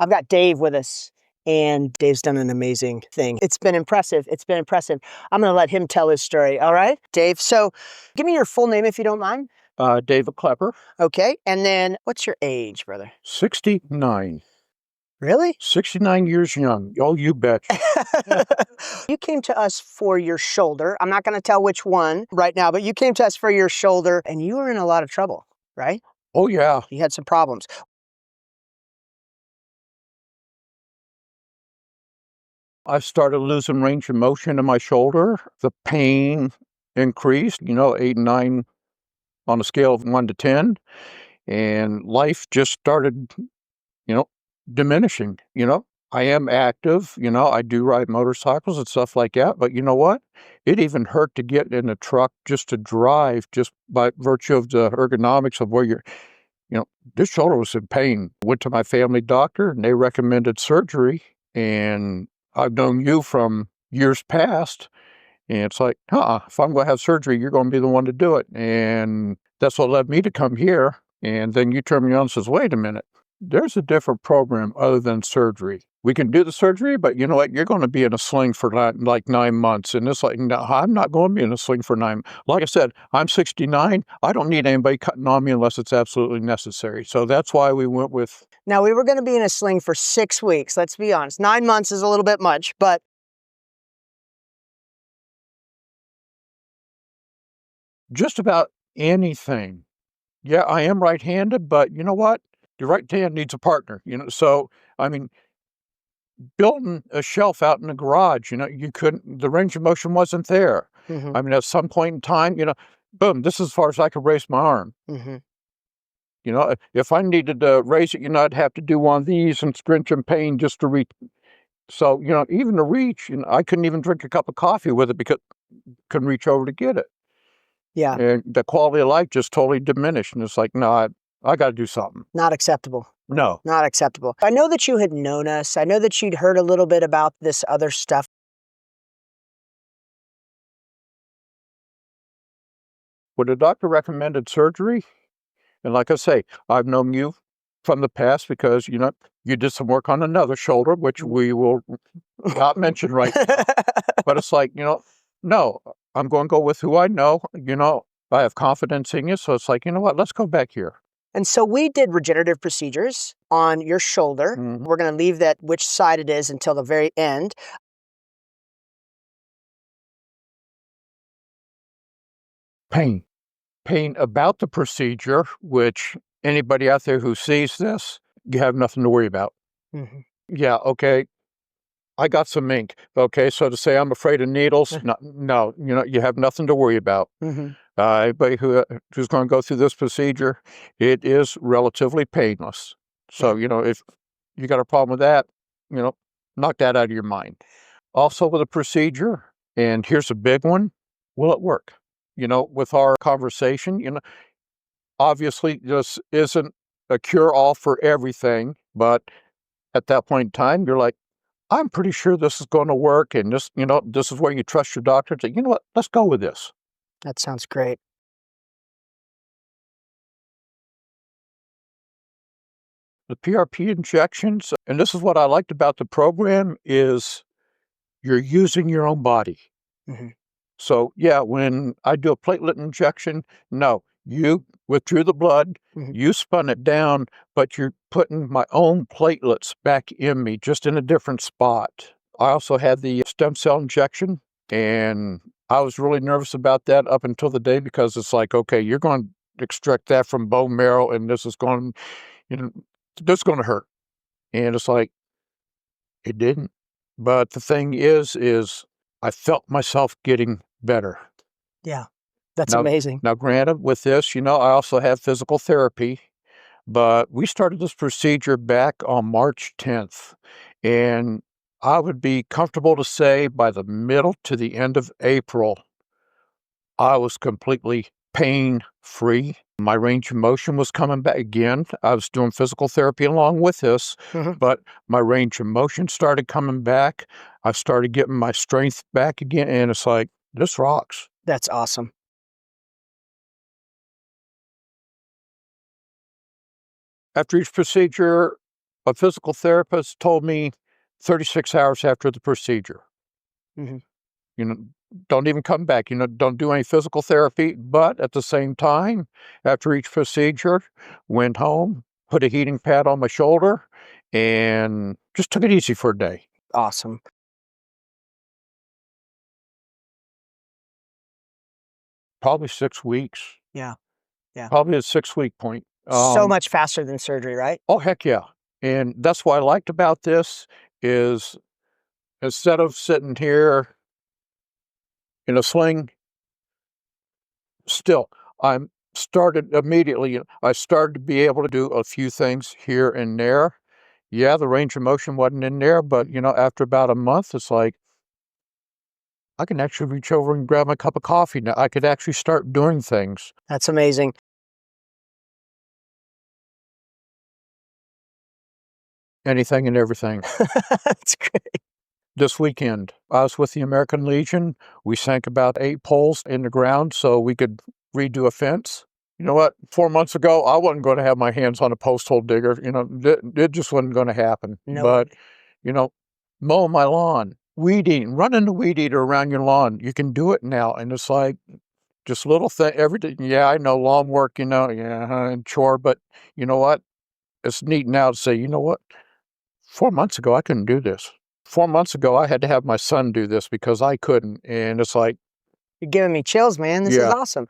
I've got Dave with us, and Dave's done an amazing thing. It's been impressive. It's been impressive. I'm going to let him tell his story. All right, Dave. So give me your full name if you don't mind. David Klepper. Okay. And then what's your age, brother? 69. Really? 69 years young. Oh, you bet. You came to us for your shoulder. I'm not going to tell which one right now, but you came to us for your shoulder, and you were in a lot of trouble, right? Oh, yeah. You had some problems. I started losing range of motion in my shoulder. The pain increased, 8 and 9 on a scale of 1 to 10. And life just started, diminishing, I am active, I do ride motorcycles and stuff like that. But you know what? It even hurt to get in a truck just to drive, just by virtue of the ergonomics of where you're, this shoulder was in pain. Went to my family doctor and they recommended surgery. And I've known you from years past. And it's like, if I'm going to have surgery, you're going to be the one to do it. And that's what led me to come here. And then you turned me on and says, wait a minute, there's a different program other than surgery. We can do the surgery, but you know what? You're going to be in a sling for like 9 months. And it's like, no, I'm not going to be in a sling for 9. Like I said, I'm 69. I don't need anybody cutting on me unless it's absolutely necessary. So that's why we went with. Now, we were going to be in a sling for 6 weeks. Let's be honest. 9 months is a little bit much, but. Just about anything. Yeah, I am right-handed, but you know what? Your right hand needs a partner, So, I mean, building a shelf out in the garage, you couldn't, the range of motion wasn't there. Mm-hmm. I mean, at some point in time, boom, this is as far as I could raise my arm. Mm-hmm. If I needed to raise it, I'd have to do one of these and stringent pain just to reach. So, even to reach, I couldn't even drink a cup of coffee with it because I couldn't reach over to get it. Yeah. And the quality of life just totally diminished. And it's like, no, I got to do something. Not acceptable. No. Not acceptable. I know that you had known us. I know that you'd heard a little bit about this other stuff. When the doctor recommended surgery, and like I say, I've known you from the past because, you did some work on another shoulder, which we will not mention right now. But it's like, no, I'm going to go with who I know. I have confidence in you. So it's like, you know what? Let's go back here. And so we did regenerative procedures on your shoulder. Mm-hmm. We're going to leave that which side it is until the very end. Pain about the procedure, which anybody out there who sees this, you have nothing to worry about. Mm-hmm. Yeah, okay. I got some ink. Okay, so to say I'm afraid of needles, no, you have nothing to worry about. Mm-hmm. Anybody who's going to go through this procedure, it is relatively painless. So, if you got a problem with that, knock that out of your mind. Also with the procedure, and here's a big one, will it work? With our conversation, obviously this isn't a cure-all for everything, but at that point in time, you're like, I'm pretty sure this is going to work, and this, this is where you trust your doctor to, you know what, let's go with this. That sounds great. The PRP injections, and this is what I liked about the program, is you're using your own body. Mm-hmm. So, yeah, when I do a platelet injection, no, you withdrew the blood, Mm-hmm. you spun it down, but you're putting my own platelets back in me, just in a different spot. I also had the stem cell injection, and I was really nervous about that up until the day because it's like, okay, you're going to extract that from bone marrow, and this is going, this is going to hurt. And it's like, it didn't. But the thing is I felt myself getting better. Yeah, that's amazing. Now, granted, with this, I also have physical therapy, but we started this procedure back on March 10th. And I would be comfortable to say by the middle to the end of April, I was completely pain-free. My range of motion was coming back again. I was doing physical therapy along with this, Mm-hmm. but my range of motion started coming back. I started getting my strength back again, and it's like, this rocks. That's awesome. After each procedure, A physical therapist told me 36 hours after the procedure. Mm-hmm. You know, don't even come back. You know, don't do any physical therapy. But at the same time, after each procedure, went home, put a heating pad on my shoulder, and just took it easy for a day. Awesome. Probably 6 weeks. Yeah. Yeah. Probably a 6-week point. So much faster than surgery, right? Oh, heck yeah. And that's what I liked about this is instead of sitting here in a sling, still, I'm started immediately. I started to be able to do a few things here and there. Yeah, the range of motion wasn't in there, but after about a month, it's like I can actually reach over and grab my cup of coffee now. I could actually start doing things. That's amazing. Anything and everything. That's great. This weekend, I was with the American Legion. We sank about 8 poles in the ground so we could redo a fence. You know what? 4 months ago, I wasn't going to have my hands on a post hole digger. It just wasn't going to happen. No But, way. mowing my lawn, weed eating, running the weed eater around your lawn, you can do it now. And it's like just little thing, everything. Yeah, I know lawn work, and chore, but you know what? It's neat now to say, you know what? 4 months ago, I couldn't do this. 4 months ago, I had to have my son do this because I couldn't. And it's like, You're giving me chills, man. This is yeah, awesome.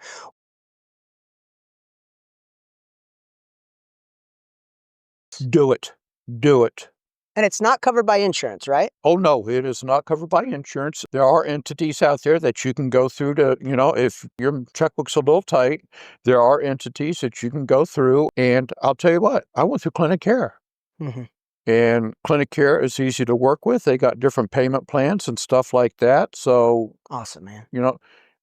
do it. Do it. And it's not covered by insurance, right? Oh, no, it is not covered by insurance. There are entities out there that you can go through to, if your checkbook's a little tight, there are entities that you can go through. And I'll tell you what, I went through Clinic Care. Mm-hmm. And Clinic Care is easy to work with. They got different payment plans and stuff like that. So, Awesome, man.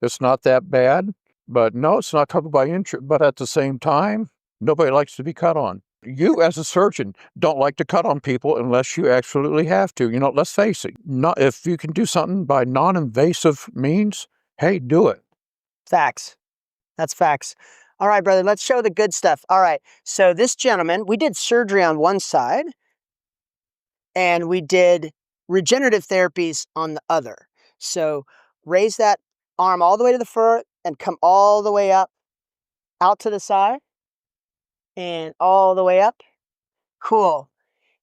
it's not that bad. But no, it's not covered by insurance. But at the same time, nobody likes to be cut on. You, as a surgeon, don't like to cut on people unless you absolutely have to. Let's face it. Not if you can do something by non-invasive means, hey, do it. Facts. That's facts. All right, brother, let's show the good stuff. All right, so this gentleman, we did surgery on one side, and we did regenerative therapies on the other. So raise that arm all the way to the front and come all the way up, out to the side, and all the way up. Cool.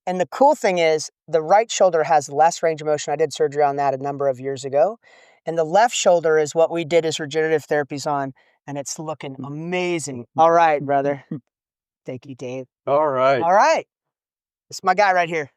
And the cool thing is the right shoulder has less range of motion. I did surgery on that a number of years ago. And the left shoulder is what we did as regenerative therapies on, and it's looking amazing. All right, brother. Thank you, Dave. All right. All right. It's my guy right here.